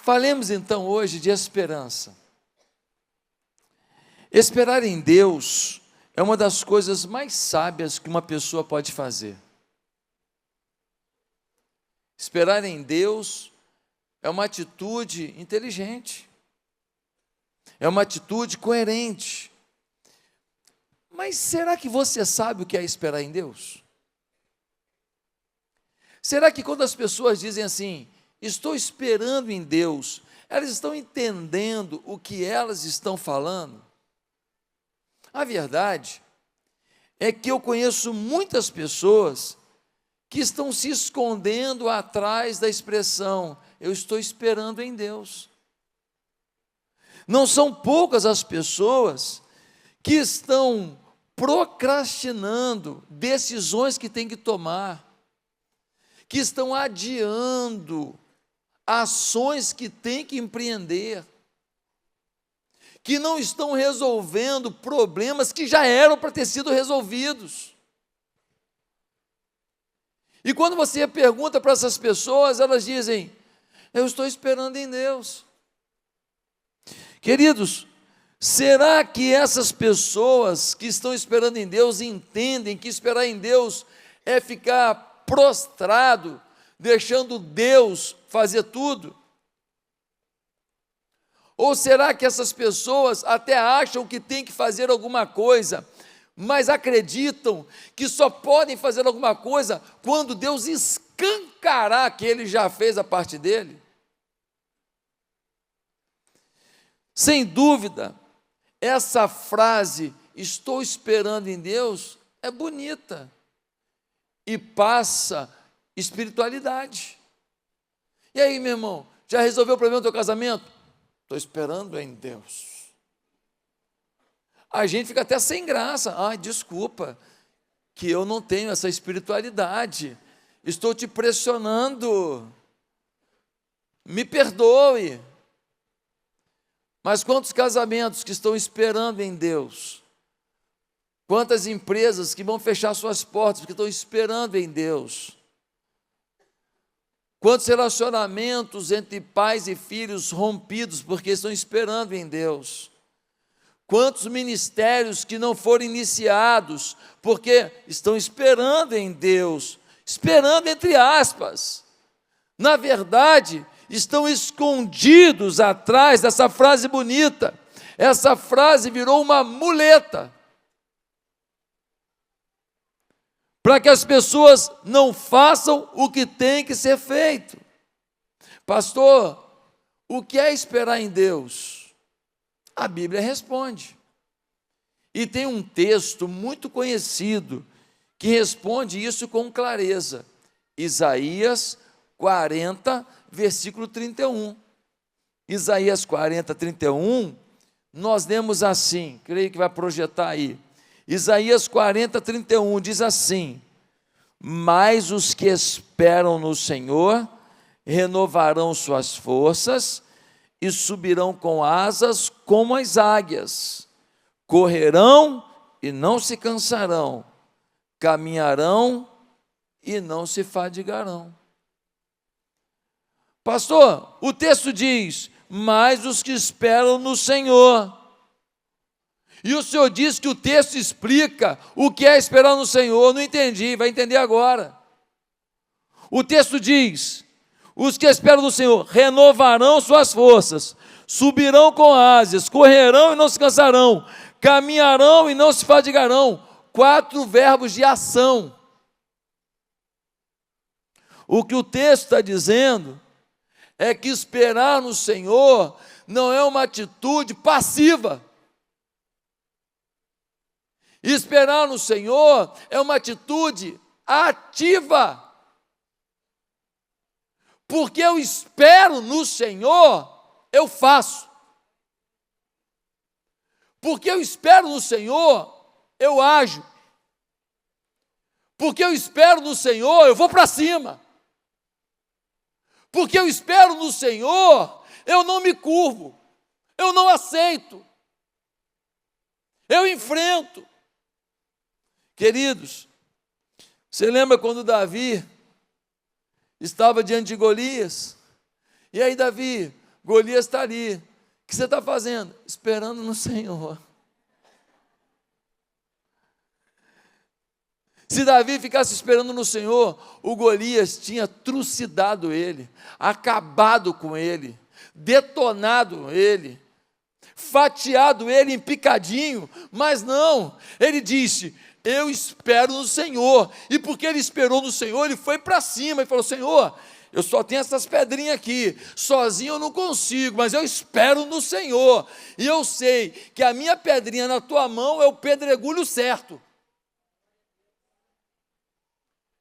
Falemos então hoje de esperança. Esperar em Deus é uma das coisas mais sábias que uma pessoa pode fazer. Esperar em Deus é uma atitude inteligente, é uma atitude coerente. Mas será que você sabe o que é esperar em Deus? Será que quando as pessoas dizem assim, estou esperando em Deus, elas estão entendendo o que elas estão falando? A verdade é que eu conheço muitas pessoas que estão se escondendo atrás da expressão, eu estou esperando em Deus. Não são poucas as pessoas que estão procrastinando decisões que têm que tomar, que estão adiando ações que têm que empreender, que não estão resolvendo problemas que já eram para ter sido resolvidos. E quando você pergunta para essas pessoas, elas dizem, eu estou esperando em Deus. Queridos, será que essas pessoas que estão esperando em Deus entendem que esperar em Deus é ficar prostrado, deixando Deus fazer tudo? Ou será que essas pessoas até acham que tem que fazer alguma coisa, mas acreditam que só podem fazer alguma coisa quando Deus escancarar que Ele já fez a parte dele? Sem dúvida, essa frase, estou esperando em Deus, é bonita e passa espiritualidade. E aí, meu irmão, já resolveu o problema do teu casamento? Estou esperando em Deus. A gente fica até sem graça. Ai, desculpa, que eu não tenho essa espiritualidade. Estou te pressionando. Me perdoe. Mas quantos casamentos que estão esperando em Deus? Quantas empresas que vão fechar suas portas porque estão esperando em Deus? Quantos relacionamentos entre pais e filhos rompidos porque estão esperando em Deus? Quantos ministérios que não foram iniciados porque estão esperando em Deus? Esperando entre aspas. Na verdade, estão escondidos atrás dessa frase bonita. Essa frase virou uma muleta para que as pessoas não façam o que tem que ser feito. Pastor, o que é esperar em Deus? A Bíblia responde. E tem um texto muito conhecido que responde isso com clareza. Isaías 40, versículo 31. Isaías 40, 31, nós lemos assim, creio que vai projetar aí. Isaías 40, 31 diz assim, mas os que esperam no Senhor renovarão suas forças e subirão com asas como as águias, correrão e não se cansarão, caminharão e não se fadigarão. Pastor, o texto diz, mas os que esperam no Senhor. E o senhor diz que o texto explica o que é esperar no Senhor. Não entendi, vai entender agora. O texto diz, os que esperam no Senhor renovarão suas forças, subirão com asas, correrão e não se cansarão, caminharão e não se fadigarão. 4 verbos de ação. O que o texto está dizendo é que esperar no Senhor não é uma atitude passiva. Esperar no Senhor é uma atitude ativa. Porque eu espero no Senhor, eu faço. Porque eu espero no Senhor, eu ajo. Porque eu espero no Senhor, eu vou para cima. Porque eu espero no Senhor, eu não me curvo, eu não aceito, eu enfrento. Queridos, você lembra quando Davi estava diante de Golias? E aí Davi Golias está ali. O que você está fazendo? Esperando no Senhor. Se Davi ficasse esperando no Senhor, o Golias tinha trucidado ele, acabado com ele, detonado ele, fatiado ele em picadinho, mas não, ele disse: eu espero no Senhor. E porque ele esperou no Senhor, ele foi para cima e falou: Senhor, eu só tenho essas pedrinhas aqui, sozinho eu não consigo, mas eu espero no Senhor, e eu sei que a minha pedrinha na tua mão é o pedregulho certo.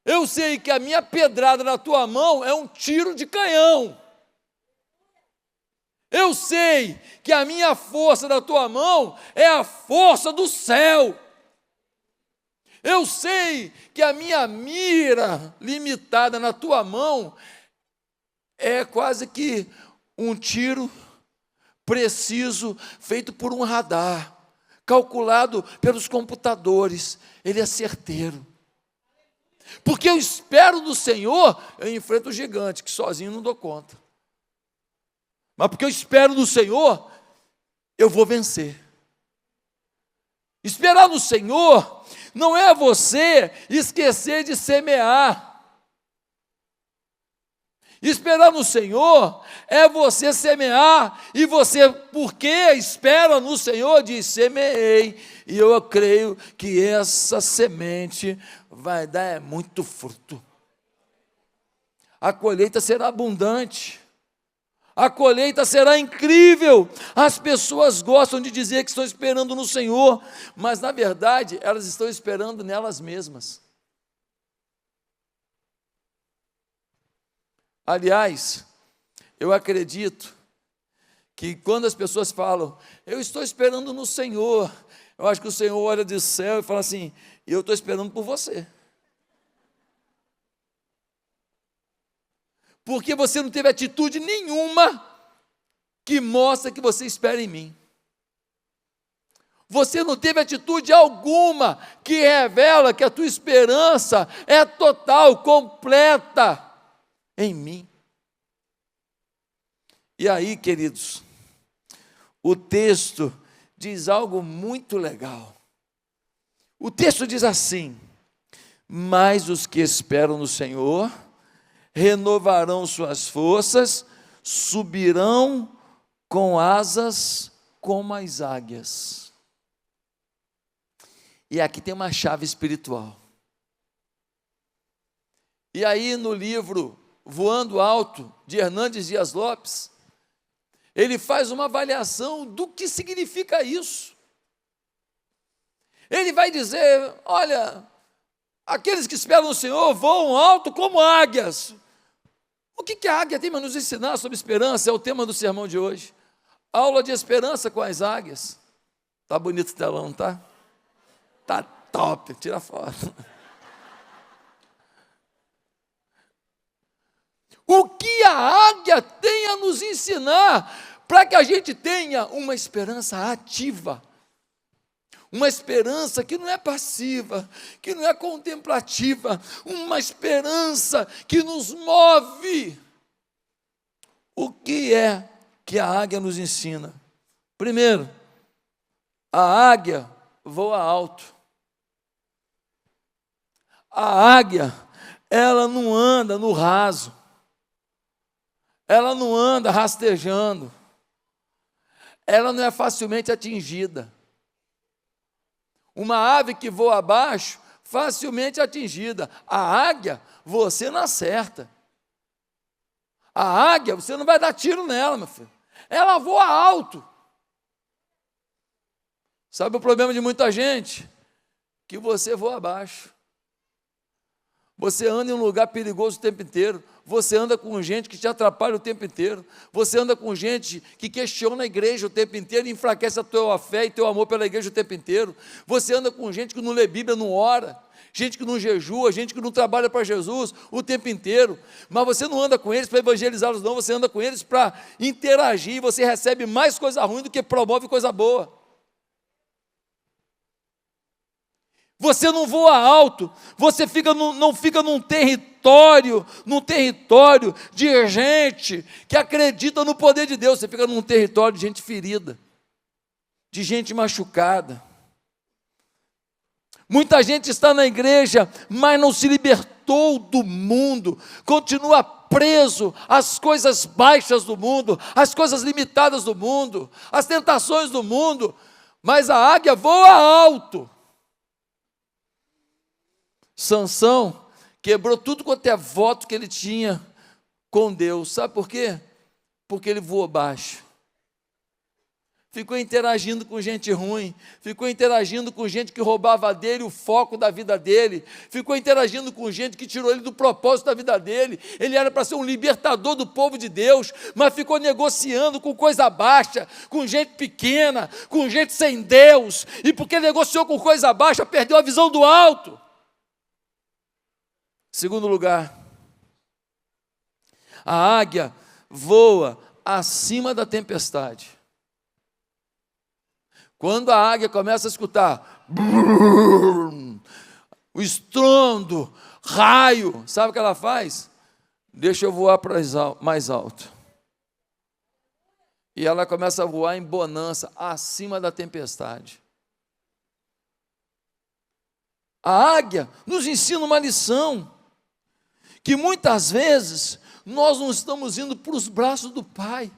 Eu sei que a minha pedrada na tua mão é um tiro de canhão. Eu sei que a minha força na tua mão é a força do céu. Eu sei que a minha mira limitada na tua mão é quase que um tiro preciso feito por um radar, calculado pelos computadores. Ele é certeiro. Porque eu espero no Senhor, eu enfrento o gigante, que sozinho não dou conta. Mas porque eu espero no Senhor, eu vou vencer. Esperar no Senhor não é você esquecer de semear. Esperar no Senhor é você semear, e você, porque espera no Senhor, diz: semeei, e eu creio que essa semente vai dar muito fruto. A colheita será abundante, a colheita será incrível. As pessoas gostam de dizer que estão esperando no Senhor, mas na verdade elas estão esperando nelas mesmas. Aliás, eu acredito que quando as pessoas falam: eu estou esperando no Senhor, eu acho que o Senhor olha do céu e fala assim: eu estou esperando por você. Porque você não teve atitude nenhuma que mostra que você espera em mim. Você não teve atitude alguma que revela que a tua esperança é total, completa em mim. E aí, queridos, o texto diz algo muito legal. O texto diz assim: mas os que esperam no Senhor renovarão suas forças, subirão com asas como as águias. E aqui tem uma chave espiritual. E aí no livro Voando Alto, de Hernandes Dias Lopes, ele faz uma avaliação do que significa isso. Ele vai dizer: olha, aqueles que esperam no Senhor voam alto como águias. O que a águia tem para nos ensinar sobre esperança? É o tema do sermão de hoje. Aula de esperança com as águias. Está bonito o telão, tá? Está top, tira foto. O que a águia tem a nos ensinar para que a gente tenha uma esperança ativa, uma esperança que não é passiva, que não é contemplativa, uma esperança que nos move. O que é que a águia nos ensina? Primeiro, a águia voa alto. A águia, ela não anda no raso. Ela não anda rastejando, ela não é facilmente atingida. Uma ave que voa abaixo, facilmente atingida. A águia, você não acerta. A águia, você não vai dar tiro nela, meu filho. Ela voa alto. Sabe o problema de muita gente? Que você voa abaixo. Você anda em um lugar perigoso o tempo inteiro. Você anda com gente que te atrapalha o tempo inteiro. Você anda com gente que questiona a igreja o tempo inteiro e enfraquece a tua fé e teu amor pela igreja o tempo inteiro. Você anda com gente que não lê Bíblia, não ora, gente que não jejua, gente que não trabalha para Jesus o tempo inteiro. Mas você não anda com eles para evangelizá-los, não. Você anda com eles para interagir. Você recebe mais coisa ruim do que promove coisa boa. Você não voa alto, você não fica num território de gente que acredita no poder de Deus, você fica num território de gente ferida, de gente machucada. Muita gente está na igreja, mas não se libertou do mundo, continua preso às coisas baixas do mundo, às coisas limitadas do mundo, às tentações do mundo, mas a águia voa alto. Sansão quebrou tudo quanto é voto que ele tinha com Deus. Sabe por quê? Porque ele voou baixo. Ficou interagindo com gente ruim, ficou interagindo com gente que roubava dele o foco da vida dele, ficou interagindo com gente que tirou ele do propósito da vida dele. Ele era para ser um libertador do povo de Deus, mas ficou negociando com coisa baixa, com gente pequena, com gente sem Deus, e porque negociou com coisa baixa, perdeu a visão do alto. Segundo lugar, a águia voa acima da tempestade. Quando a águia começa a escutar o estrondo, raio, sabe o que ela faz? Deixa eu voar mais alto. E ela começa a voar em bonança, acima da tempestade. A águia nos ensina uma lição, que muitas vezes nós não estamos indo para os braços do Pai,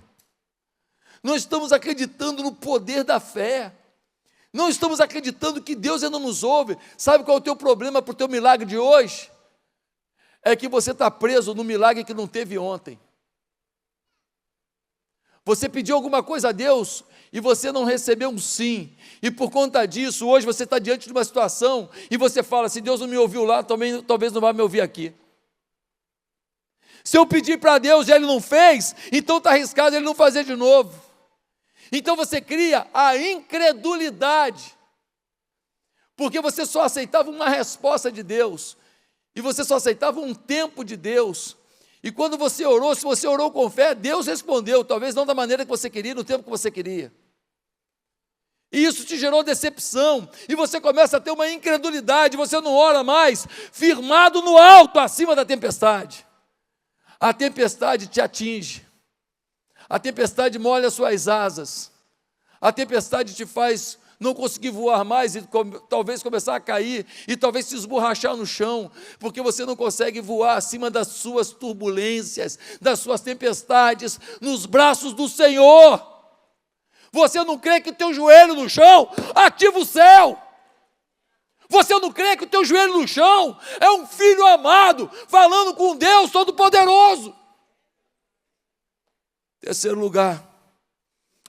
não estamos acreditando no poder da fé, não estamos acreditando que Deus ainda nos ouve. Sabe qual é o teu problema para o teu milagre de hoje? É que você está preso no milagre que não teve ontem. Você pediu alguma coisa a Deus e você não recebeu um sim, e por conta disso, hoje você está diante de uma situação e você fala, se Deus não me ouviu lá, também, talvez não vá me ouvir aqui. Se eu pedir para Deus e Ele não fez, então está arriscado Ele não fazer de novo. Então você cria a incredulidade, porque você só aceitava uma resposta de Deus, e você só aceitava um tempo de Deus, e quando você orou, se você orou com fé, Deus respondeu, talvez não da maneira que você queria, no tempo que você queria. E isso te gerou decepção, e você começa a ter uma incredulidade, você não ora mais, firmado no alto, acima da tempestade. A tempestade te atinge, a tempestade molha as suas asas, a tempestade te faz não conseguir voar mais e talvez começar a cair e talvez se esborrachar no chão, porque você não consegue voar acima das suas turbulências, das suas tempestades, nos braços do Senhor. Você não crê que o teu joelho no chão ativa o céu? Você não crê que o teu joelho no chão é um filho amado, falando com Deus Todo-Poderoso? Terceiro lugar,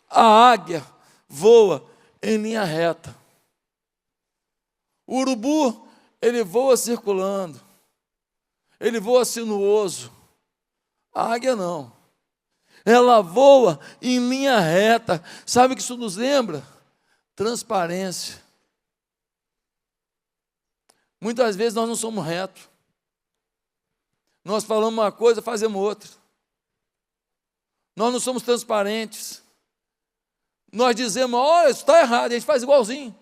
a águia voa em linha reta. O urubu, ele voa circulando, ele voa sinuoso. A águia não, ela voa em linha reta. Sabe o que isso nos lembra? Transparência. Muitas vezes nós não somos retos. Nós falamos uma coisa, fazemos outra. Nós não somos transparentes. Nós dizemos, olha, isso está errado, a gente faz igualzinho.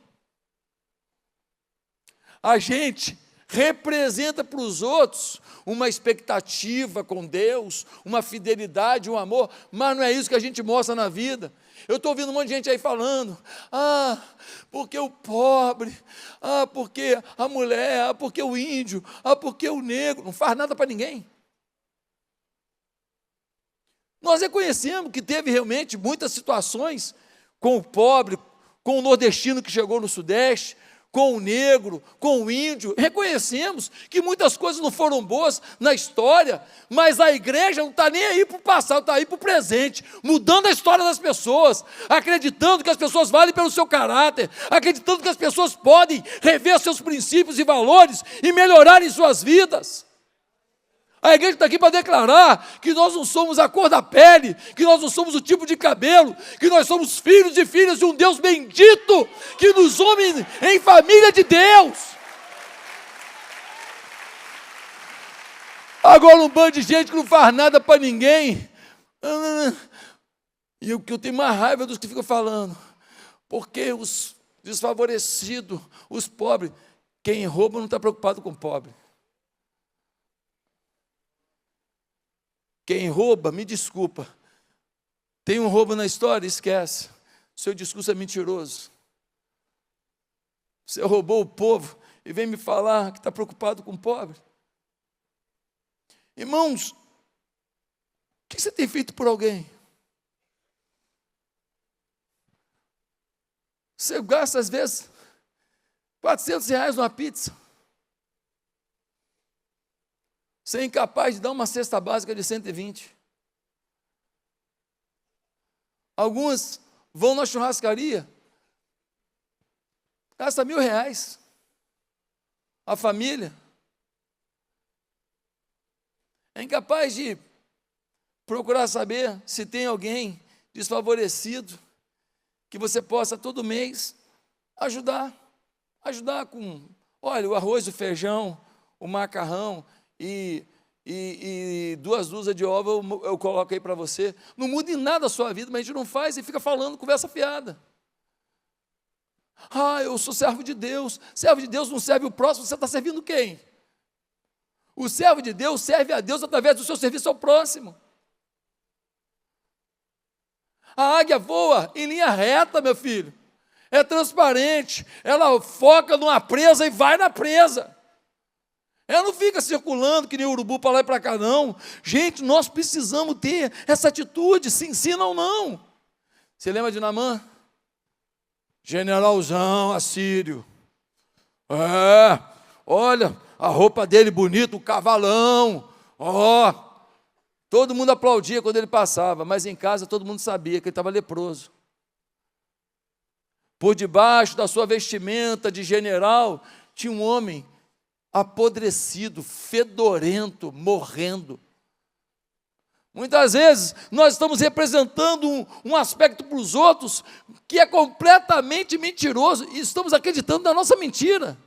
A gente representa para os outros uma expectativa com Deus, uma fidelidade, um amor, mas não é isso que a gente mostra na vida. Eu estou ouvindo um monte de gente aí falando, porque o pobre, porque a mulher, porque o índio, porque o negro, não faz nada para ninguém. Nós reconhecemos que teve realmente muitas situações com o pobre, com o nordestino que chegou no Sudeste, com o negro, com o índio. Reconhecemos que muitas coisas não foram boas na história, mas a igreja não está nem aí para o passado, está aí para o presente, mudando a história das pessoas, acreditando que as pessoas valem pelo seu caráter, acreditando que as pessoas podem rever seus princípios e valores e melhorarem suas vidas. A igreja está aqui para declarar que nós não somos a cor da pele, que nós não somos o tipo de cabelo, que nós somos filhos e filhas de um Deus bendito, que nos une em família de Deus. Agora um bando de gente que não faz nada para ninguém. E o que eu tenho mais raiva dos que ficam falando, porque os desfavorecidos, os pobres, Quem rouba não está preocupado com o pobre. Quem rouba, me desculpa. Tem um roubo na história? Esquece. Seu discurso é mentiroso. Você roubou o povo e vem me falar que está preocupado com o pobre. Irmãos, o que você tem feito por alguém? Você gasta, às vezes, R$400 numa pizza. Você é incapaz de dar uma cesta básica de 120. Alguns vão na churrascaria, gasta R$1.000. A família é incapaz de procurar saber se tem alguém desfavorecido que você possa todo mês ajudar com, olha, o arroz, o feijão, o macarrão e 2 dúzias de ovos eu coloco aí para você. Não muda em nada a sua vida, mas a gente não faz e fica falando, conversa fiada. Eu sou servo de Deus. Servo de Deus não serve o próximo, você está servindo quem? O servo de Deus serve a Deus através do seu serviço ao próximo. A águia voa em linha reta, meu filho. É transparente. Ela foca numa presa e vai na presa. Ela não fica circulando que nem urubu para lá e para cá, não. Gente, nós precisamos ter essa atitude, se ensina ou não. Você lembra de Naamã? Generalzão assírio. Olha, a roupa dele bonita, o cavalão. Todo mundo aplaudia quando ele passava, mas em casa todo mundo sabia que ele estava leproso. Por debaixo da sua vestimenta de general, tinha um homem apodrecido, fedorento, morrendo. Muitas vezes nós estamos representando um aspecto para os outros que é completamente mentiroso e estamos acreditando na nossa mentira.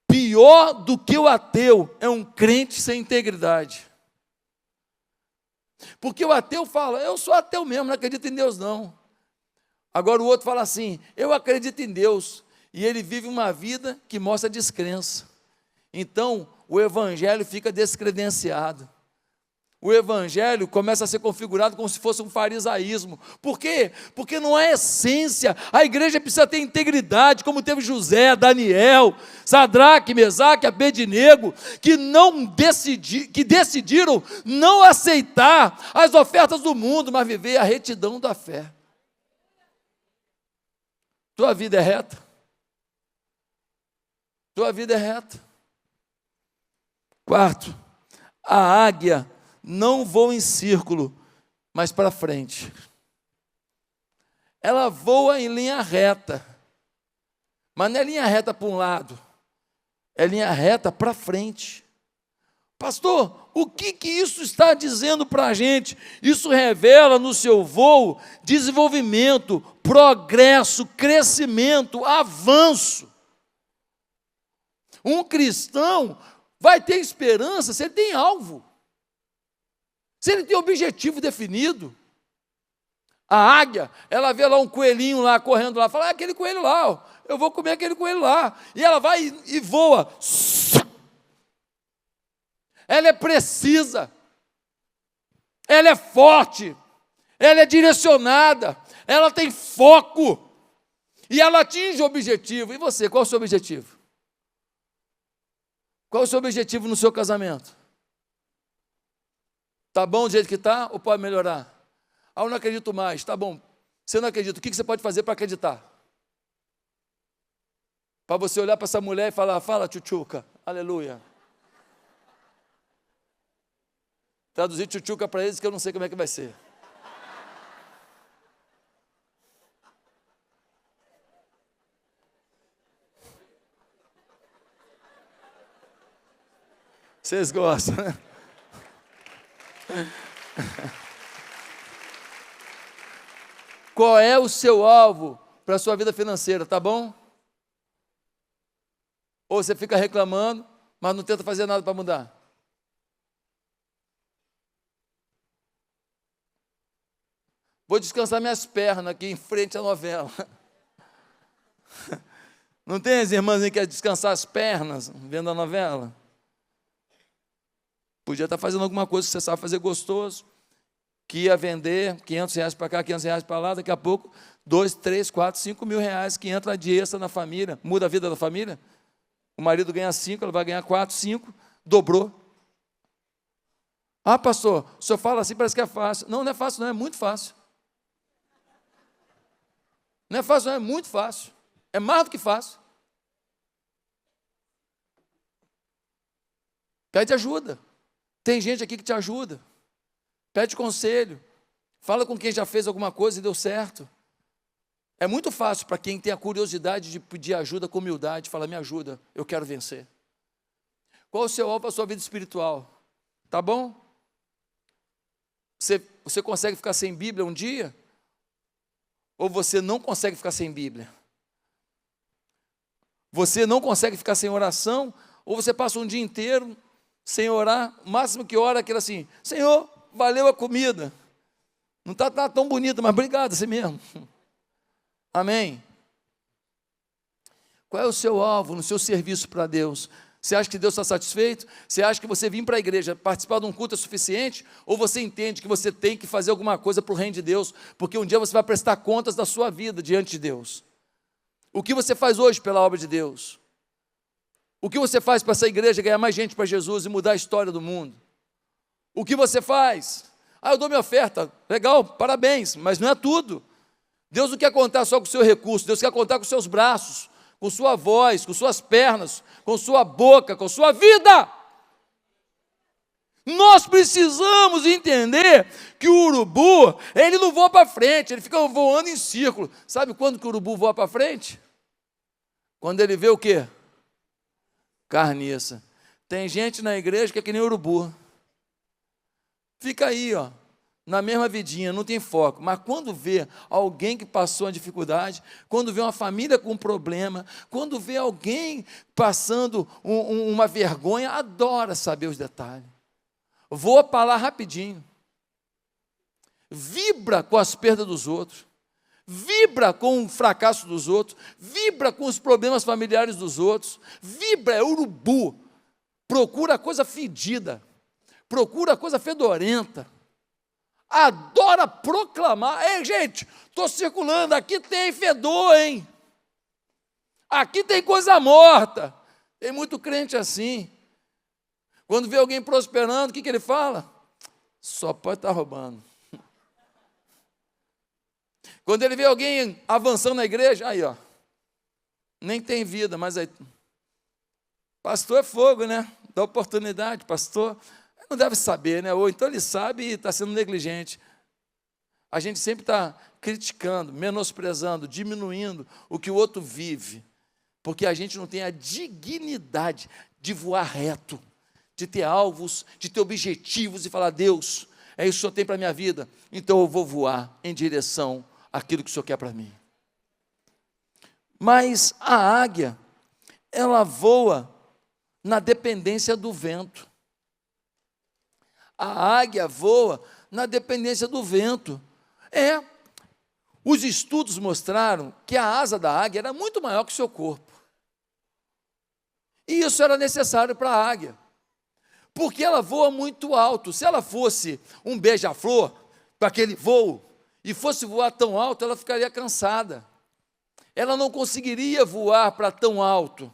Pior do que o ateu é um crente sem integridade. Porque o ateu fala, eu sou ateu mesmo, não acredito em Deus não. Agora o outro fala assim, eu acredito em Deus. E ele vive uma vida que mostra descrença. Então, o evangelho fica descredenciado. O evangelho começa a ser configurado como se fosse um farisaísmo. Por quê? Porque não é essência. A igreja precisa ter integridade, como teve José, Daniel, Sadraque, Mesaque, Abednego, que decidiram não aceitar as ofertas do mundo, mas viver a retidão da fé. Tua vida é reta? Tua vida é reta. Quarto, a águia não voa em círculo, mas para frente. Ela voa em linha reta, mas não é linha reta para um lado, é linha reta para frente. Pastor, o que isso está dizendo para a gente? Isso revela no seu voo desenvolvimento, progresso, crescimento, avanço. Um cristão vai ter esperança se ele tem alvo, se ele tem objetivo definido. A águia, ela vê lá um coelhinho lá, correndo lá, fala, aquele coelho lá, ó, eu vou comer aquele coelho lá, e ela vai e voa. Ela é precisa, ela é forte, ela é direcionada, ela tem foco, e ela atinge o objetivo. E você, qual é o seu objetivo? Qual é o seu objetivo no seu casamento? Está bom do jeito que está ou pode melhorar? Eu não acredito mais. Está bom. Você não acredita, o que você pode fazer para acreditar? Para você olhar para essa mulher e falar, fala tchutchuca, aleluia. Traduzir tchutchuca para eles que eu não sei como é que vai ser. Vocês gostam, né? Qual é o seu alvo para a sua vida financeira, tá bom? Ou você fica reclamando, mas não tenta fazer nada para mudar? Vou descansar minhas pernas aqui em frente à novela. Não tem as irmãs aí que querem descansar as pernas vendo a novela? Podia estar fazendo alguma coisa que você sabe fazer gostoso, que ia vender R$500 para cá, R$500 para lá, daqui a pouco, 2, 3, 4, 5 mil reais que entra de extra na família. Muda a vida da família? O marido ganha 5, ela vai ganhar 4, 5, dobrou. Ah, pastor, o senhor fala assim, parece que é fácil. Não, não é fácil, não, é muito fácil. Não é fácil, não, é muito fácil. É mais do que fácil. Pede ajuda. Tem gente aqui que te ajuda. Pede conselho. Fala com quem já fez alguma coisa e deu certo. É muito fácil para quem tem a curiosidade de pedir ajuda com humildade, falar, me ajuda, eu quero vencer. Qual o seu alvo para a sua vida espiritual? Tá bom? Você consegue ficar sem Bíblia um dia? Ou você não consegue ficar sem Bíblia? Você não consegue ficar sem oração? Ou você passa um dia inteiro sem orar? O máximo que ora é aquilo assim, Senhor, valeu a comida. Não está tão bonita, mas obrigado, assim mesmo. Amém? Qual é o seu alvo no seu serviço para Deus? Você acha que Deus está satisfeito? Você acha que você vir para a igreja, participar de um culto é suficiente? Ou você entende que você tem que fazer alguma coisa para o reino de Deus? Porque um dia você vai prestar contas da sua vida diante de Deus. O que você faz hoje pela obra de Deus? O que você faz para essa igreja ganhar mais gente para Jesus e mudar a história do mundo? O que você faz? Ah, eu dou minha oferta. Legal, parabéns, mas não é tudo. Deus não quer contar só com o seu recurso, Deus quer contar com os seus braços, com sua voz, com suas pernas, com sua boca, com sua vida. Nós precisamos entender que o urubu, ele não voa para frente, ele fica voando em círculo. Sabe quando que o urubu voa para frente? Quando ele vê o quê? Carniça. Tem gente na igreja que é que nem urubu. Fica aí, ó, na mesma vidinha, não tem foco. Mas quando vê alguém que passou uma dificuldade, quando vê uma família com um problema, quando vê alguém passando uma vergonha, adora saber os detalhes. Voa para lá rapidinho. Vibra com as perdas dos outros. Vibra com o fracasso dos outros. Vibra com os problemas familiares dos outros. Vibra, é urubu. Procura coisa fedida. Procura coisa fedorenta. Adora proclamar. Ei, gente, estou circulando, aqui tem fedor, hein? Aqui tem coisa morta. Tem muito crente assim. Quando vê alguém prosperando, o que ele fala? Só pode estar roubando. Quando ele vê alguém avançando na igreja, aí, ó, nem tem vida, mas aí, pastor é fogo, né? Dá oportunidade, pastor. Não deve saber, né? Ou então ele sabe e está sendo negligente. A gente sempre está criticando, menosprezando, diminuindo o que o outro vive, porque a gente não tem a dignidade de voar reto, de ter alvos, de ter objetivos e falar, Deus, é isso que o Senhor tem para a minha vida, então eu vou voar em direção àquilo que o Senhor quer para mim. Mas a águia, ela voa na dependência do vento. A águia voa na dependência do vento. Os estudos mostraram que a asa da águia era muito maior que o seu corpo. E isso era necessário para a águia, porque ela voa muito alto. Se ela fosse um beija-flor, com aquele voo, e fosse voar tão alto, ela ficaria cansada. Ela não conseguiria voar para tão alto.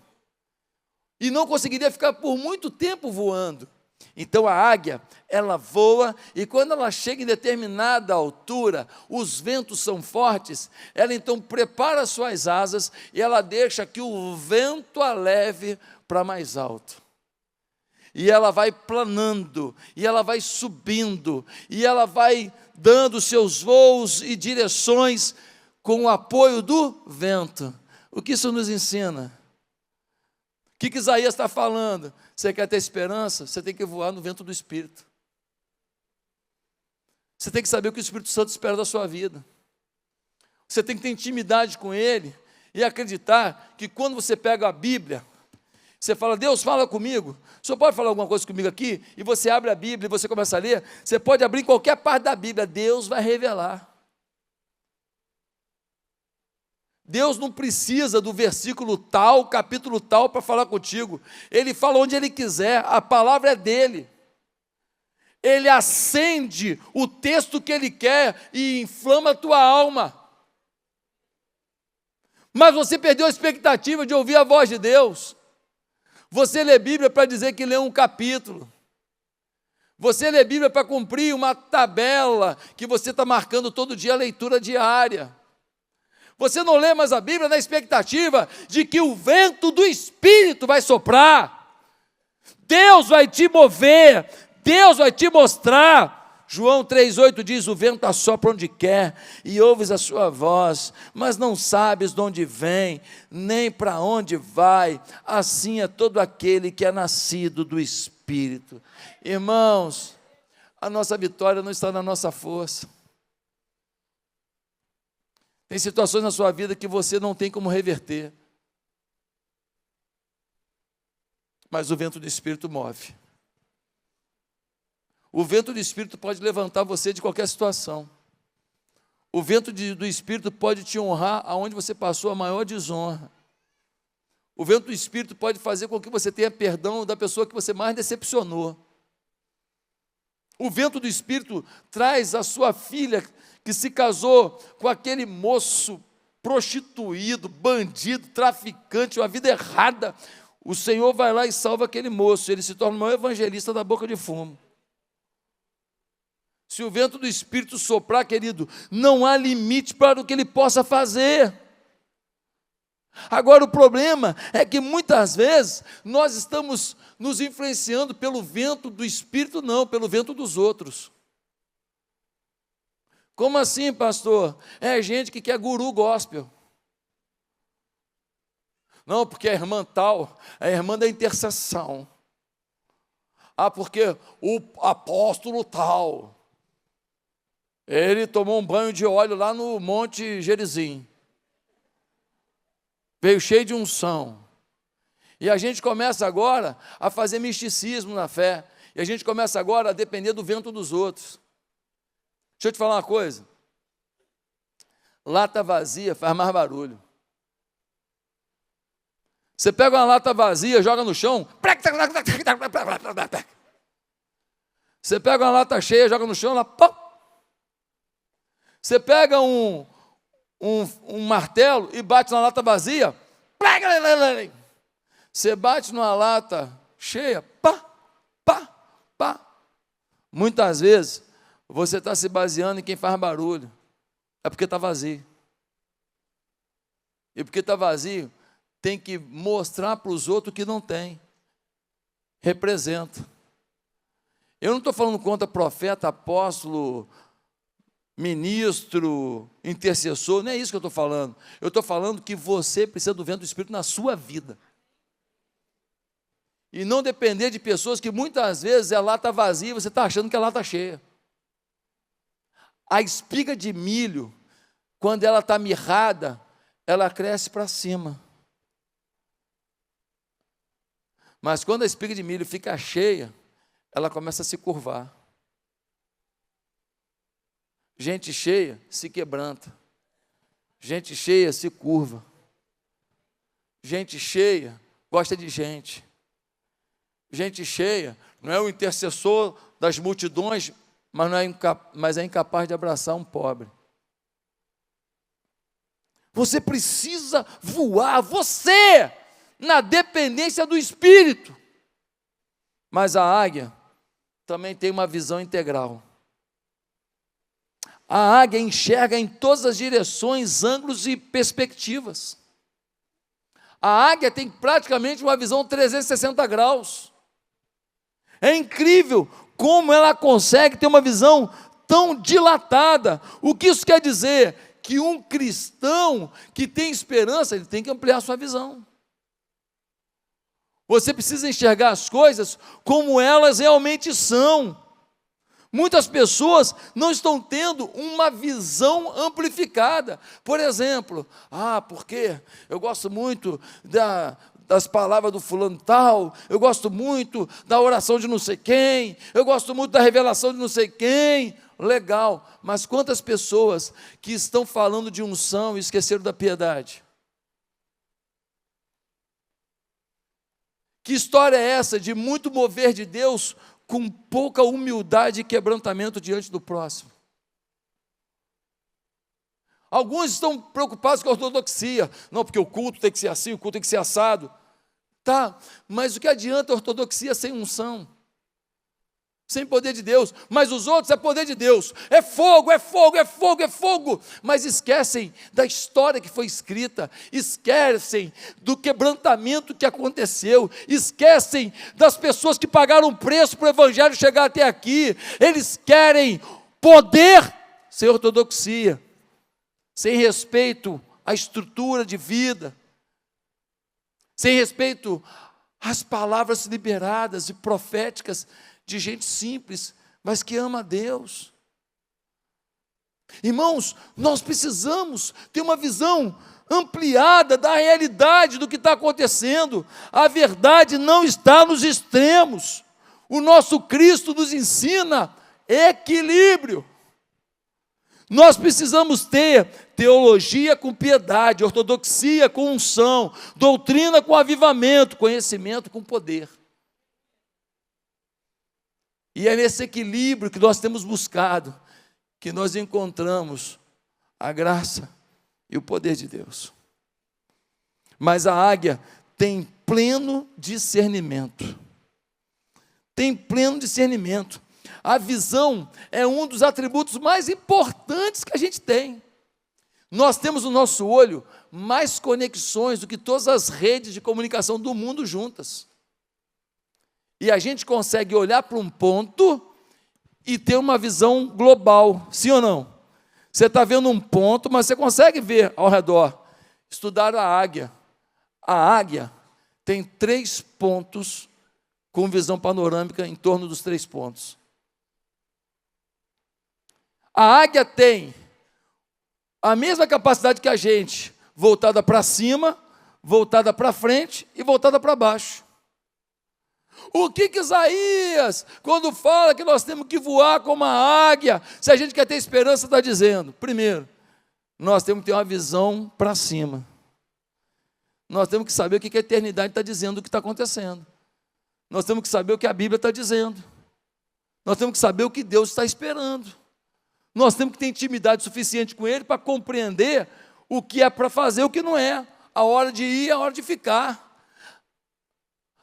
E não conseguiria ficar por muito tempo voando. Então a águia, ela voa, e quando ela chega em determinada altura, os ventos são fortes, ela então prepara suas asas, e ela deixa que o vento a leve para mais alto. E ela vai planando, e ela vai subindo, e ela vai dando seus voos e direções com o apoio do vento. O que isso nos ensina? O que Isaías está falando? Você quer ter esperança? Você tem que voar no vento do Espírito. Você tem que saber o que o Espírito Santo espera da sua vida. Você tem que ter intimidade com Ele e acreditar que quando você pega a Bíblia, você fala, Deus, fala comigo. O Senhor pode falar alguma coisa comigo aqui? E você abre a Bíblia e você começa a ler. Você pode abrir em qualquer parte da Bíblia. Deus vai revelar. Deus não precisa do versículo tal, capítulo tal para falar contigo. Ele fala onde Ele quiser, a palavra é dEle. Ele acende o texto que Ele quer e inflama a tua alma. Mas você perdeu a expectativa de ouvir a voz de Deus. Você lê Bíblia para dizer que lê um capítulo. Você lê Bíblia para cumprir uma tabela que você está marcando todo dia a leitura diária. Você não lê mais a Bíblia na expectativa de que o vento do Espírito vai soprar. Deus vai te mover, Deus vai te mostrar. João 3,8 diz, o vento assopra onde quer, e ouves a sua voz, mas não sabes de onde vem, nem para onde vai. Assim é todo aquele que é nascido do Espírito. Irmãos, a nossa vitória não está na nossa força. Tem situações na sua vida que você não tem como reverter. Mas o vento do Espírito move. O vento do Espírito pode levantar você de qualquer situação. O vento do Espírito pode te honrar aonde você passou a maior desonra. O vento do Espírito pode fazer com que você tenha perdão da pessoa que você mais decepcionou. O vento do Espírito traz a sua filha que se casou com aquele moço prostituído, bandido, traficante, uma vida errada. O Senhor vai lá e salva aquele moço, ele se torna o maior evangelista da boca de fumo. Se o vento do Espírito soprar, querido, não há limite para o que ele possa fazer. Agora o problema é que muitas vezes nós estamos nos influenciando pelo vento do Espírito, não, pelo vento dos outros. Como assim, pastor? É gente que quer guru gospel. Não, porque a irmã tal, a irmã da intercessão. Ah, porque o apóstolo tal, ele tomou um banho de óleo lá no Monte Gerizim. Veio cheio de unção. E a gente começa agora a fazer misticismo na fé. E a gente começa agora a depender do vento dos outros. Deixa eu te falar uma coisa. Lata vazia faz mais barulho. Você pega uma lata vazia, joga no chão. Você pega uma lata cheia, joga no chão, ela pop. Você pega um martelo e bate na lata vazia. Você bate numa lata cheia, pá, pá, pá. Muitas vezes você está se baseando em quem faz barulho. É porque está vazio. E porque está vazio, tem que mostrar para os outros que não tem. Representa. Eu não estou falando contra profeta, apóstolo, ministro, intercessor, não é isso que eu estou falando. Eu estou falando que você precisa do vento do Espírito na sua vida. E não depender de pessoas que muitas vezes a lata vazia e você está achando que a lata cheia. A espiga de milho, quando ela está mirrada, ela cresce para cima. Mas quando a espiga de milho fica cheia, ela começa a se curvar. Gente cheia se quebranta. Gente cheia se curva. Gente cheia gosta de gente. Gente cheia não é o intercessor das multidões, mas é incapaz de abraçar um pobre. Você precisa voar, você, na dependência do Espírito. Mas a águia também tem uma visão integral. A águia enxerga em todas as direções, ângulos e perspectivas. A águia tem praticamente uma visão 360 graus. É incrível como ela consegue ter uma visão tão dilatada. O que isso quer dizer? Que um cristão que tem esperança, ele tem que ampliar sua visão. Você precisa enxergar as coisas como elas realmente são. Muitas pessoas não estão tendo uma visão amplificada. Por exemplo, porque eu gosto muito das palavras do fulano tal, eu gosto muito da oração de não sei quem, eu gosto muito da revelação de não sei quem. legal, mas quantas pessoas que estão falando de unção e esqueceram da piedade? Que história é essa de muito mover de Deus com pouca humildade e quebrantamento diante do próximo? Alguns estão preocupados com a ortodoxia. Não, porque o culto tem que ser assim, o culto tem que ser assado. Tá, mas o que adianta a ortodoxia sem unção? Sem poder de Deus? Mas os outros é poder de Deus. É fogo, é fogo, é fogo, é fogo. Mas esquecem da história que foi escrita. Esquecem do quebrantamento que aconteceu. Esquecem das pessoas que pagaram preço para o evangelho chegar até aqui. Eles querem poder sem ortodoxia, sem respeito à estrutura de vida, sem respeito às palavras liberadas e proféticas de gente simples, mas que ama a Deus. Irmãos, nós precisamos ter uma visão ampliada da realidade do que está acontecendo. A verdade não está nos extremos. O nosso Cristo nos ensina equilíbrio. Nós precisamos ter teologia com piedade, ortodoxia com unção, doutrina com avivamento, conhecimento com poder. E é nesse equilíbrio que nós temos buscado, que nós encontramos a graça e o poder de Deus. Mas a águia tem pleno discernimento. Tem pleno discernimento. A visão é um dos atributos mais importantes que a gente tem. Nós temos no nosso olho mais conexões do que todas as redes de comunicação do mundo juntas. E a gente consegue olhar para um ponto e ter uma visão global, sim ou não? Você está vendo um ponto, mas você consegue ver ao redor. Estudaram a águia. A águia tem 3 pontos com visão panorâmica em torno dos 3 pontos. A águia tem a mesma capacidade que a gente, voltada para cima, voltada para frente e voltada para baixo. O que Isaías, quando fala que nós temos que voar como a águia, se a gente quer ter esperança, está dizendo? Primeiro, nós temos que ter uma visão para cima. Nós temos que saber o que a eternidade está dizendo, o que está acontecendo. Nós temos que saber o que a Bíblia está dizendo. Nós temos que saber o que Deus está esperando. Nós temos que ter intimidade suficiente com Ele para compreender o que é para fazer e o que não é. A hora de ir, a hora de ficar.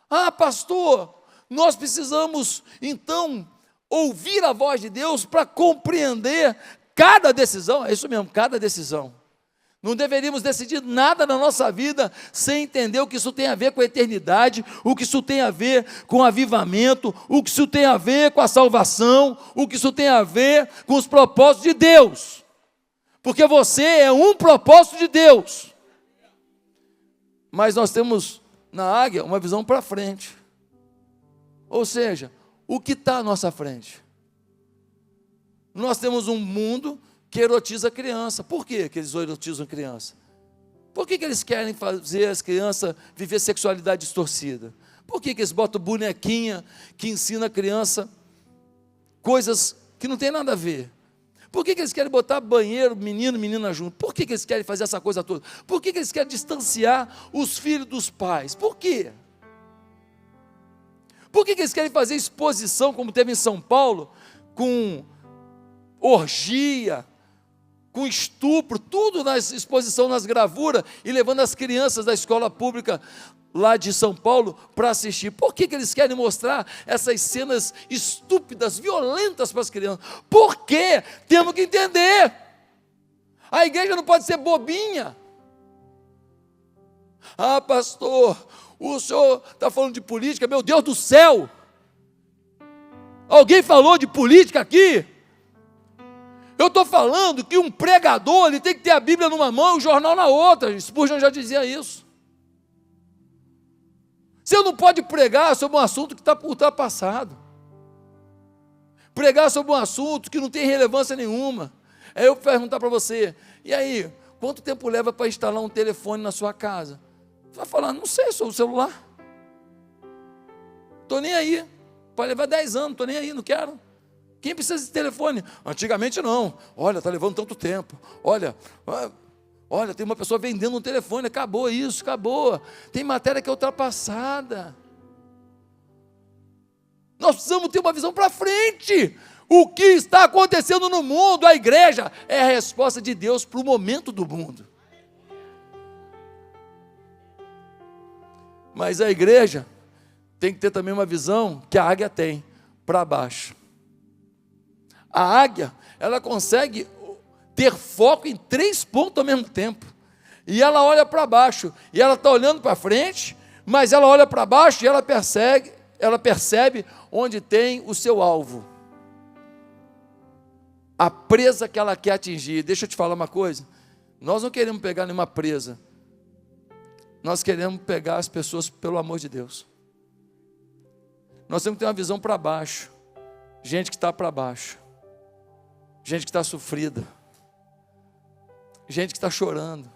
Ah, pastor, nós precisamos, então, ouvir a voz de Deus para compreender cada decisão. É isso mesmo, cada decisão. Não deveríamos decidir nada na nossa vida sem entender o que isso tem a ver com a eternidade, o que isso tem a ver com o avivamento, o que isso tem a ver com a salvação, o que isso tem a ver com os propósitos de Deus. Porque você é um propósito de Deus. Mas nós temos na águia uma visão para frente. Ou seja, o que está à nossa frente? Nós temos um mundo que erotiza a criança. Por que eles erotizam a criança? Por que eles querem fazer as crianças viver sexualidade distorcida? Por que eles botam bonequinha que ensina a criança coisas que não tem nada a ver? Por que eles querem botar banheiro, menino, menina junto? Por que eles querem fazer essa coisa toda? Por que eles querem distanciar os filhos dos pais? Por quê? Por que eles querem fazer exposição, como teve em São Paulo, com orgia, com estupro, tudo na exposição, nas gravuras, e levando as crianças da escola pública lá de São Paulo para assistir? Por que eles querem mostrar essas cenas estúpidas, violentas para as crianças? Por quê? Temos que entender. A igreja não pode ser bobinha. Ah, pastor, o senhor está falando de política, meu Deus do céu. Alguém falou de política aqui? Eu estou falando que um pregador, ele tem que ter a Bíblia numa mão e o jornal na outra. Spurgeon já dizia isso. Você não pode pregar sobre um assunto que está ultrapassado. Pregar sobre um assunto que não tem relevância nenhuma. Aí eu vou perguntar para você, e aí, quanto tempo leva para instalar um telefone na sua casa? Você vai falar, não sei, sou o celular. Estou nem aí. Pode levar 10 anos, estou nem aí, não quero. Quem precisa de telefone? Antigamente não. Olha, está levando tanto tempo. Olha, tem uma pessoa vendendo um telefone. Acabou isso, acabou. Tem matéria que é ultrapassada. Nós precisamos ter uma visão para frente. O que está acontecendo no mundo? A igreja é a resposta de Deus para o momento do mundo. Mas a igreja tem que ter também uma visão que a águia tem, para baixo. A águia, ela consegue ter foco em 3 pontos ao mesmo tempo. E ela olha para baixo, e ela está olhando para frente, mas ela olha para baixo e ela percebe onde tem o seu alvo. A presa que ela quer atingir. Deixa eu te falar uma coisa. Nós não queremos pegar nenhuma presa. Nós queremos pegar as pessoas pelo amor de Deus. Nós temos que ter uma visão para baixo. Gente que está para baixo. Gente que está sofrida. Gente que está chorando.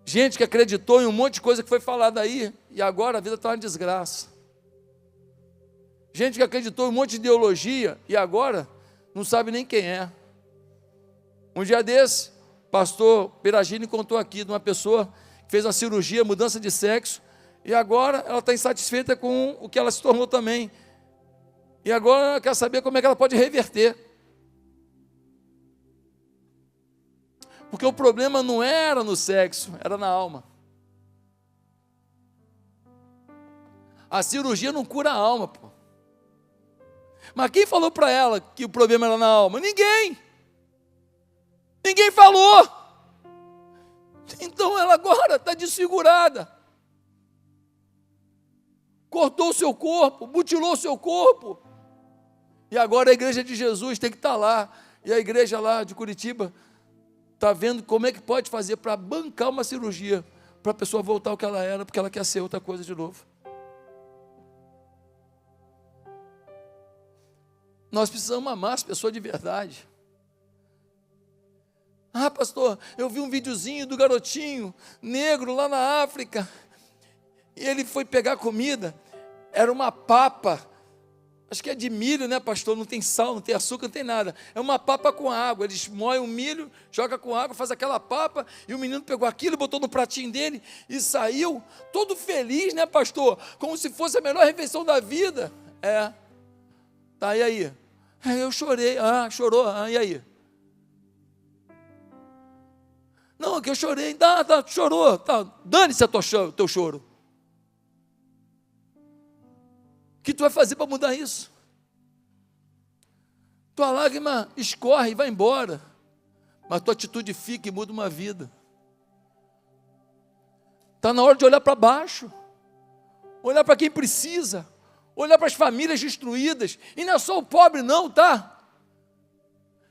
Gente que acreditou em um monte de coisa que foi falada aí, e agora a vida está uma desgraça. Gente que acreditou em um monte de ideologia, e agora não sabe nem quem é. Um dia desse, o pastor Peragini contou aqui de uma pessoa que fez uma cirurgia, mudança de sexo, e agora ela está insatisfeita com o que ela se tornou também. E agora ela quer saber como é que ela pode reverter. Porque o problema não era no sexo, era na alma. A cirurgia não cura a alma, pô. Mas quem falou para ela que o problema era na alma? Ninguém. Ninguém falou. Então ela agora está desfigurada. Cortou o seu corpo, mutilou o seu corpo. E agora a igreja de Jesus tem que estar lá. E a igreja lá de Curitiba está vendo como é que pode fazer para bancar uma cirurgia, para a pessoa voltar ao que ela era, porque ela quer ser outra coisa de novo. Nós precisamos amar as pessoas de verdade. Ah, pastor, eu vi um videozinho do garotinho negro lá na África, e ele foi pegar comida, era uma papa, acho que é de milho, né, pastor? Não tem sal, não tem açúcar, não tem nada. É uma papa com água. Eles moem o milho, joga com água, faz aquela papa, e o menino pegou aquilo, botou no pratinho dele e saiu todo feliz, né, pastor? Como se fosse a melhor refeição da vida. Tá, e aí? Eu chorei. Chorou? E aí? Não, que eu chorei. Tá, chorou. Tá, dane-se o teu choro. O que tu vai fazer para mudar isso? Tua lágrima escorre e vai embora, mas tua atitude fica e muda uma vida. Está na hora de olhar para baixo, olhar para quem precisa, olhar para as famílias destruídas, e não é só o pobre não, tá?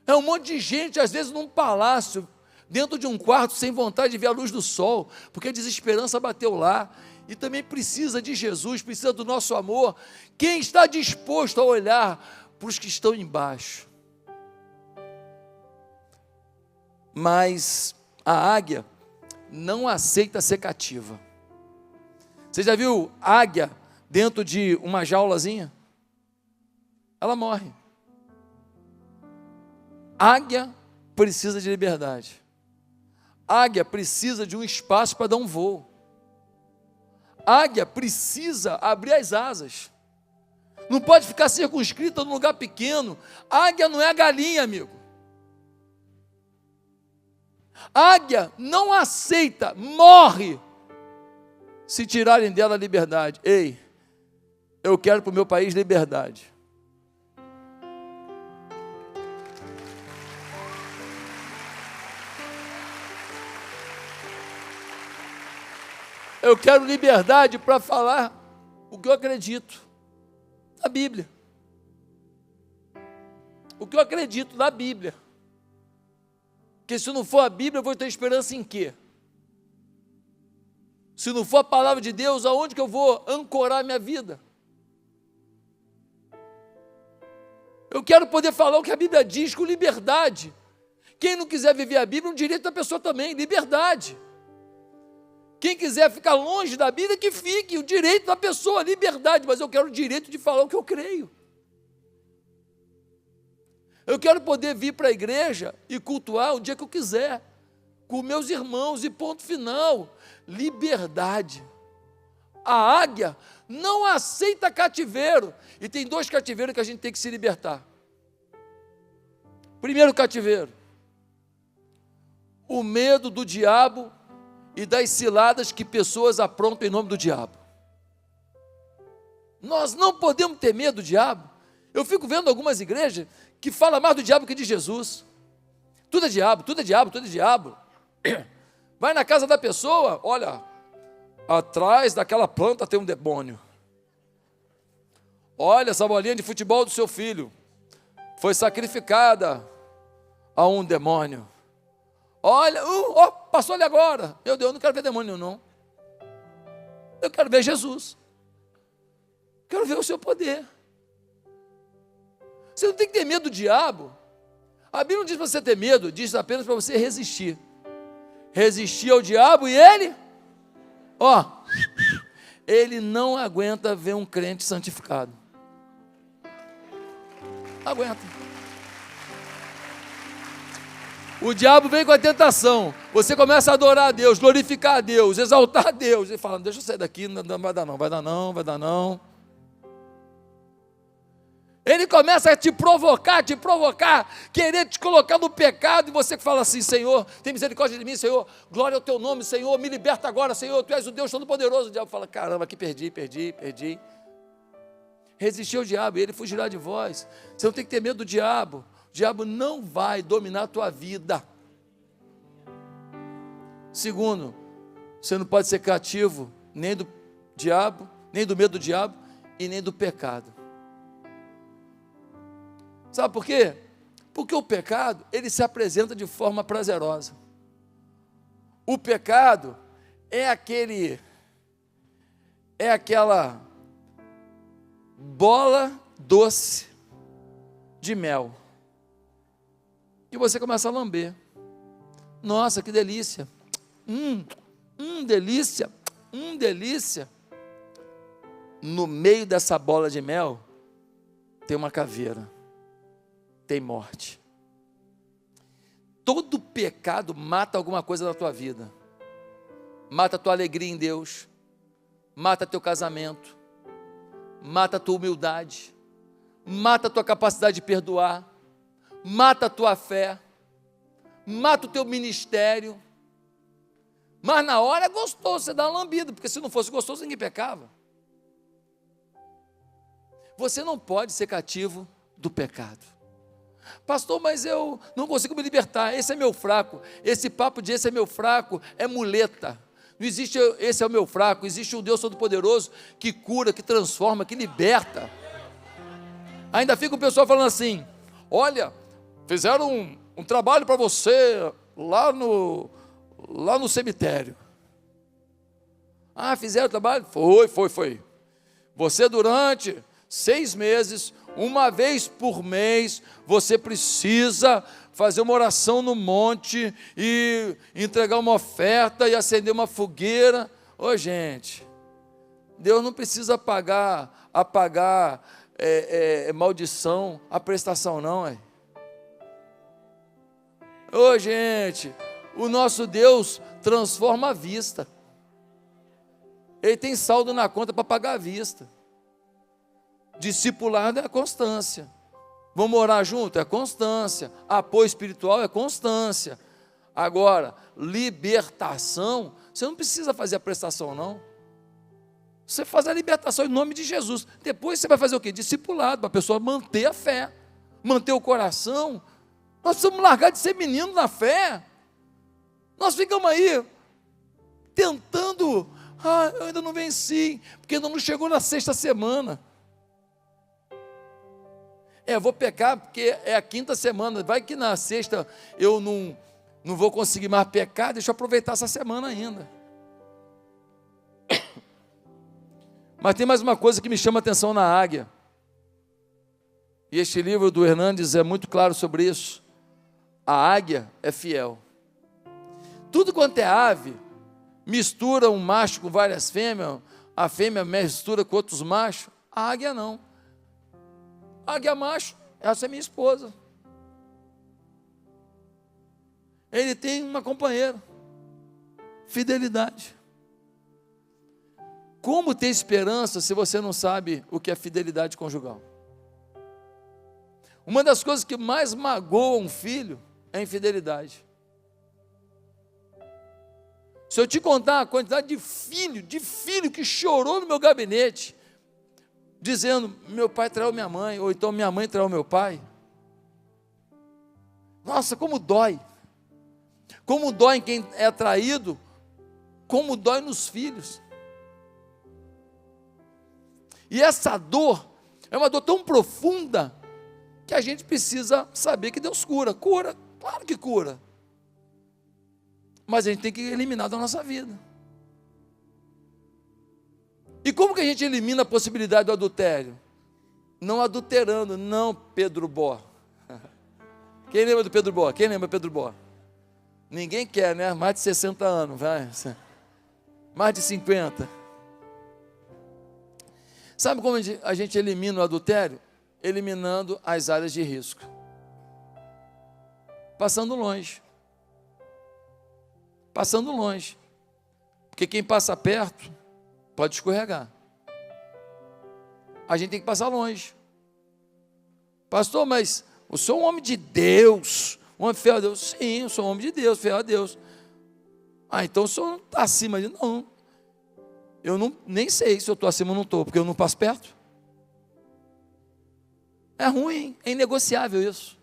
É um monte de gente, às vezes num palácio, dentro de um quarto, sem vontade de ver a luz do sol, porque a desesperança bateu lá, e também precisa de Jesus, precisa do nosso amor. Quem está disposto a olhar para os que estão embaixo? Mas a águia não aceita ser cativa. Você já viu águia dentro de uma jaulazinha? Ela morre. Águia precisa de liberdade. Águia precisa de um espaço para dar um voo. Águia precisa abrir as asas. Não pode ficar circunscrita num lugar pequeno. Águia não é a galinha, amigo. Águia não aceita, morre, se tirarem dela a liberdade. Ei, eu quero para o meu país liberdade. Eu quero liberdade para falar o que eu acredito na Bíblia. O que eu acredito na Bíblia. Porque se não for a Bíblia, eu vou ter esperança em quê? Se não for a palavra de Deus, aonde que eu vou ancorar a minha vida? Eu quero poder falar o que a Bíblia diz com liberdade. Quem não quiser viver a Bíblia, é um direito da pessoa também, liberdade. Quem quiser ficar longe da Bíblia, que fique, o direito da pessoa, liberdade, mas eu quero o direito de falar o que eu creio. Eu quero poder vir para a igreja e cultuar o dia que eu quiser, com meus irmãos, e ponto final. Liberdade. A águia não aceita cativeiro. E tem 2 cativeiros que a gente tem que se libertar. Primeiro cativeiro: o medo do diabo e das ciladas que pessoas aprontam em nome do diabo. Nós não podemos ter medo do diabo. Eu fico vendo algumas igrejas que falam mais do diabo que de Jesus. Tudo é diabo, tudo é diabo, tudo é diabo. Vai na casa da pessoa, olha, atrás daquela planta tem um demônio. Olha, essa bolinha de futebol do seu filho foi sacrificada a um demônio. Olha, passou ali agora. Meu Deus, eu não quero ver demônio não. Eu quero ver Jesus. Quero ver o seu poder. Você não tem que ter medo do diabo. A Bíblia não diz para você ter medo, diz apenas para você resistir. Resistir ao diabo e ele não aguenta ver um crente santificado. Aguenta. O diabo vem com a tentação. Você começa a adorar a Deus, glorificar a Deus, exaltar a Deus. E fala, deixa eu sair daqui, não vai dar não, vai dar não, vai dar não. Ele começa a te provocar, querer te colocar no pecado, e você que fala assim, Senhor, tem misericórdia de mim, Senhor, glória ao teu nome, Senhor, me liberta agora, Senhor, tu és o Deus Todo-Poderoso. O diabo fala, caramba, aqui perdi. Resistir ao diabo, ele fugirá de vós. Você não tem que ter medo do diabo. O diabo não vai dominar a tua vida. Segundo, você não pode ser cativo nem do diabo, nem do medo do diabo e nem do pecado. Sabe por quê? Porque o pecado, ele se apresenta de forma prazerosa. O pecado é aquela bola doce de mel. E você começa a lamber. Nossa, que delícia. Delícia. Delícia. No meio dessa bola de mel, tem uma caveira. Tem morte. Todo pecado mata alguma coisa da tua vida. Mata a tua alegria em Deus. Mata teu casamento. Mata a tua humildade. Mata a tua capacidade de perdoar. Mata a tua fé. Mata o teu ministério. Mas na hora é gostoso, você dá uma lambida, porque se não fosse gostoso, ninguém pecava. Você não pode ser cativo do pecado. Pastor, mas eu não consigo me libertar, esse é meu fraco. Esse papo de esse é meu fraco é muleta. Não existe esse é o meu fraco, existe um Deus Todo-Poderoso que cura, que transforma, que liberta. Ainda fica o pessoal falando assim, olha, fizeram um trabalho para você lá no cemitério. Ah, fizeram o trabalho? Foi. Você durante 6 meses, uma vez por mês, você precisa fazer uma oração no monte e entregar uma oferta e acender uma fogueira. Ô gente, Deus não precisa apagar maldição, a prestação não, é. Ô gente, o nosso Deus transforma a vista. Ele tem saldo na conta para pagar a vista. Discipulado é constância. Vamos orar junto? É constância. Apoio espiritual é constância. Agora, libertação, você não precisa fazer a prestação não. Você faz a libertação em nome de Jesus. Depois você vai fazer o quê? Discipulado, para a pessoa manter a fé, manter o coração. Nós precisamos largar de ser menino na fé. Nós ficamos aí tentando, eu ainda não venci, porque ainda não chegou na 6ª semana. Eu vou pecar porque é a 5ª semana, vai que na 6ª eu não vou conseguir mais pecar, deixa eu aproveitar essa semana ainda. Mas tem mais uma coisa que me chama a atenção na águia, e este livro do Hernandes é muito claro sobre isso. A águia é fiel. Tudo quanto é ave, mistura um macho com várias fêmeas, a fêmea mistura com outros machos, a águia não. Águia macho, essa é minha esposa. Ele tem uma companheira. Fidelidade. Como ter esperança se você não sabe o que é fidelidade conjugal? Uma das coisas que mais magoa um filho é a infidelidade. Se eu te contar a quantidade de filho que chorou no meu gabinete, dizendo, meu pai traiu minha mãe, ou então minha mãe traiu meu pai. Nossa, como dói. Como dói em quem é traído, como dói nos filhos. E essa dor é uma dor tão profunda que a gente precisa saber que Deus cura. Cura, claro que cura. Mas a gente tem que eliminar da nossa vida. E como que a gente elimina a possibilidade do adultério? Não adulterando, não, Pedro Bó. Quem lembra do Pedro Bó? Quem lembra do Pedro Bó? Ninguém quer, né? Mais de 60 anos, vai. Mais de 50. Sabe como a gente elimina o adultério? Eliminando as áreas de risco. Passando longe. Passando longe. Porque quem passa perto pode escorregar. A gente tem que passar longe. Pastor, mas eu sou um homem de Deus, um homem fiel a Deus. Sim, eu sou um homem de Deus, fiel a Deus. Ah, então o senhor não está acima de... Não, eu não, nem sei se eu estou acima ou não estou, porque eu não passo perto. É ruim, é inegociável isso.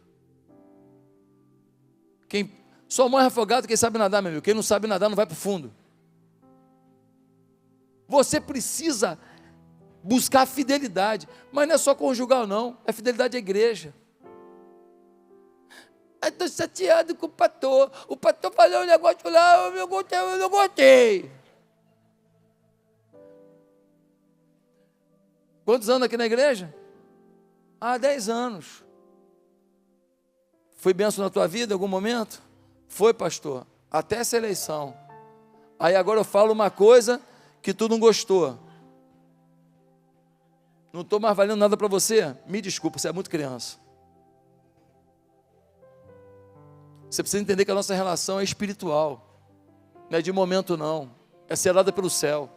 Só morre afogado quem sabe nadar, meu amigo. Quem não sabe nadar não vai para o fundo. Você precisa buscar fidelidade, mas não é só conjugal não, é fidelidade à igreja. Eu estou chateado com o pastor falou um negócio lá, eu não gostei. Quantos anos aqui na igreja? 10 anos. Foi bênção na tua vida em algum momento? Foi, pastor, até essa eleição. Aí agora eu falo uma coisa que tu não gostou. Não estou mais valendo nada para você? Me desculpa, você é muito criança. Você precisa entender que a nossa relação é espiritual. Não é de momento não. É selada pelo céu.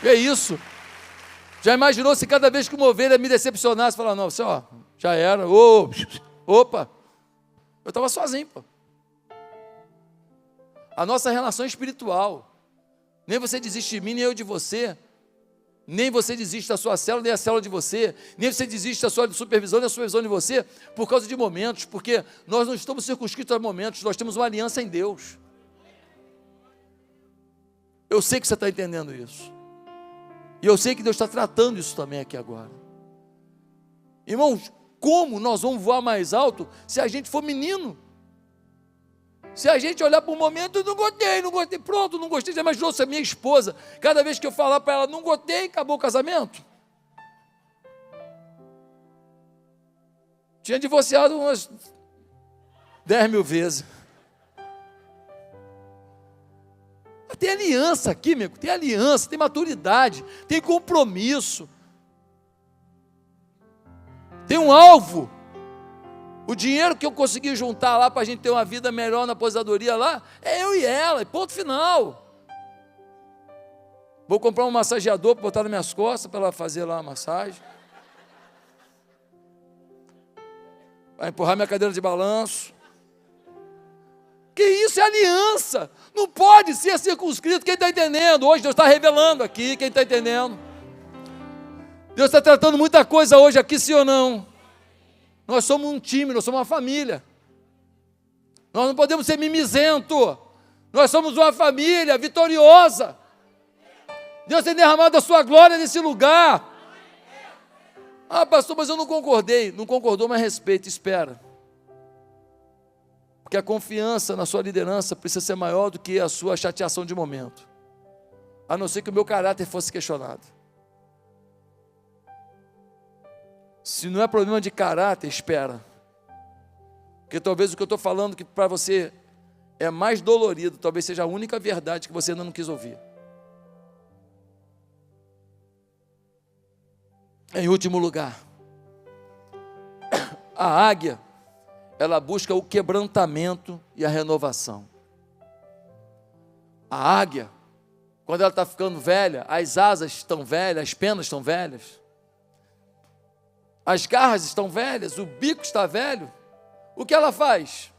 E é isso. Já imaginou se cada vez que uma ovelha me decepcionasse, falar, não, você, ó, já era, opa, eu estava sozinho, pô. A nossa relação é espiritual. Nem você desiste de mim, nem eu de você. Nem você desiste da sua célula, nem a célula de você. Nem você desiste da sua supervisão, nem a supervisão de você, por causa de momentos, porque nós não estamos circunscritos a momentos, nós temos uma aliança em Deus. Eu sei que você está entendendo isso. E eu sei que Deus está tratando isso também aqui agora. Irmãos, como nós vamos voar mais alto se a gente for menino? Se a gente olhar para um momento, não gostei, pronto, não gostei. Já imaginou se a minha esposa, cada vez que eu falar para ela, não gostei, acabou o casamento? Tinha divorciado umas 10 mil vezes. Tem aliança aqui, amigo, tem aliança, tem maturidade, tem compromisso, tem um alvo. O dinheiro que eu consegui juntar lá para a gente ter uma vida melhor na aposentadoria lá, é eu e ela, ponto final. Vou comprar um massageador para botar nas minhas costas, para ela fazer lá a massagem. Vai empurrar minha cadeira de balanço. Que isso é aliança, não pode ser circunscrito. Quem está entendendo? Hoje Deus está revelando aqui, quem está entendendo? Deus está tratando muita coisa hoje aqui, sim ou não? Nós somos um time, nós somos uma família. Nós não podemos ser mimizento. Nós somos uma família vitoriosa. Deus tem derramado a sua glória nesse lugar. Ah, pastor, mas eu não concordei. Não concordou, mas respeita, espera. Porque a confiança na sua liderança precisa ser maior do que a sua chateação de momento. A não ser que o meu caráter fosse questionado. Se não é problema de caráter, espera. Porque talvez o que eu estou falando que para você é mais dolorido, talvez seja a única verdade que você ainda não quis ouvir. Em último lugar, A águia, ela busca o quebrantamento e a renovação. A águia, quando ela está ficando velha, as asas estão velhas, as penas estão velhas, as garras estão velhas, o bico está velho. O que ela faz?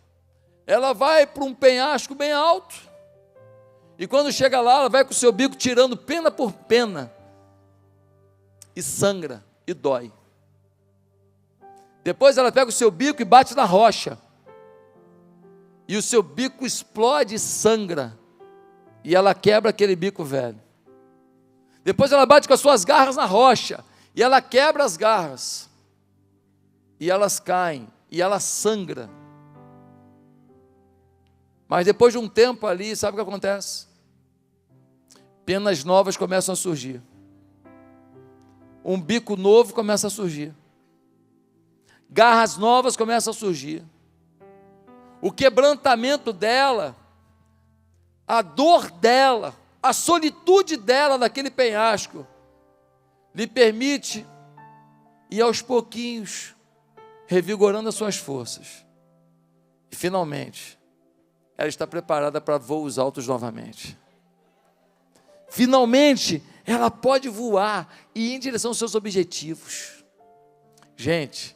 Ela vai para um penhasco bem alto, e quando chega lá, ela vai com o seu bico tirando pena por pena, e sangra, e dói. Depois ela pega o seu bico e bate na rocha, e o seu bico explode e sangra, e ela quebra aquele bico velho. Depois ela bate com as suas garras na rocha, e ela quebra as garras, e elas caem, e ela sangra. Mas depois de um tempo ali, sabe o que acontece? Penas novas começam a surgir, um bico novo começa a surgir, garras novas começam a surgir. O quebrantamento dela, a dor dela, a solitude dela naquele penhasco, lhe permite ir aos pouquinhos, revigorando as suas forças. E finalmente, ela está preparada para voos altos novamente. Finalmente, ela pode voar e ir em direção aos seus objetivos. Gente,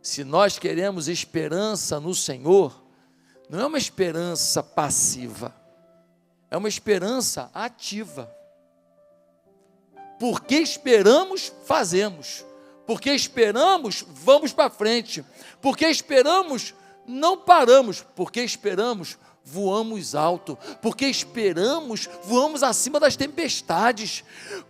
se nós queremos esperança no Senhor, não é uma esperança passiva, é uma esperança ativa. Porque esperamos, fazemos. Porque esperamos, vamos para frente. Porque esperamos, não paramos. Porque esperamos, voamos alto. Porque esperamos, voamos acima das tempestades.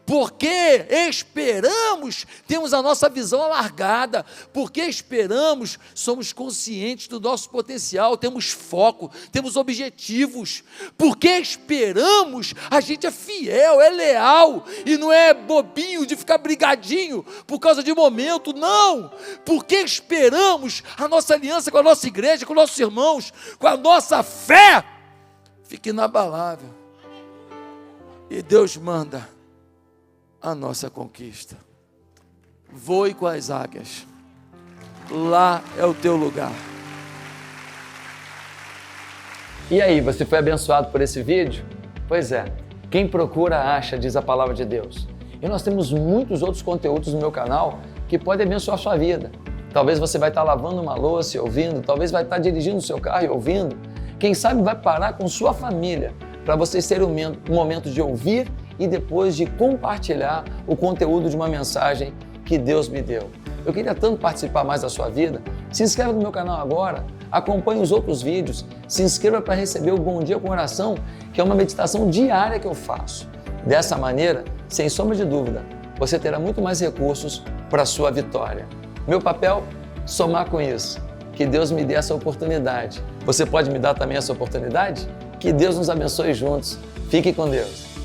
Porque esperamos, temos a nossa visão alargada. Porque esperamos, somos conscientes do nosso potencial, temos foco, temos objetivos. Porque esperamos, a gente é fiel, é leal, e não é bobinho de ficar brigadinho por causa de momento, não. Porque esperamos, a nossa aliança com a nossa igreja, com nossos irmãos, com a nossa fé, fique inabalável. E Deus manda a nossa conquista. Voe com as águias. Lá é o teu lugar. E aí, você foi abençoado por esse vídeo? Pois é, quem procura acha, diz a palavra de Deus. E nós temos muitos outros conteúdos no meu canal que podem abençoar a sua vida. Talvez você vai estar lavando uma louça e ouvindo, talvez vai estar dirigindo o seu carro e ouvindo. Quem sabe vai parar com sua família para vocês terem um momento de ouvir e depois de compartilhar o conteúdo de uma mensagem que Deus me deu. Eu queria tanto participar mais da sua vida. Se inscreva no meu canal agora, acompanhe os outros vídeos, se inscreva para receber o Bom Dia com Oração, que é uma meditação diária que eu faço. Dessa maneira, sem sombra de dúvida, você terá muito mais recursos para a sua vitória. Meu papel? Somar com isso. Que Deus me dê essa oportunidade. Você pode me dar também essa oportunidade? Que Deus nos abençoe juntos. Fique com Deus.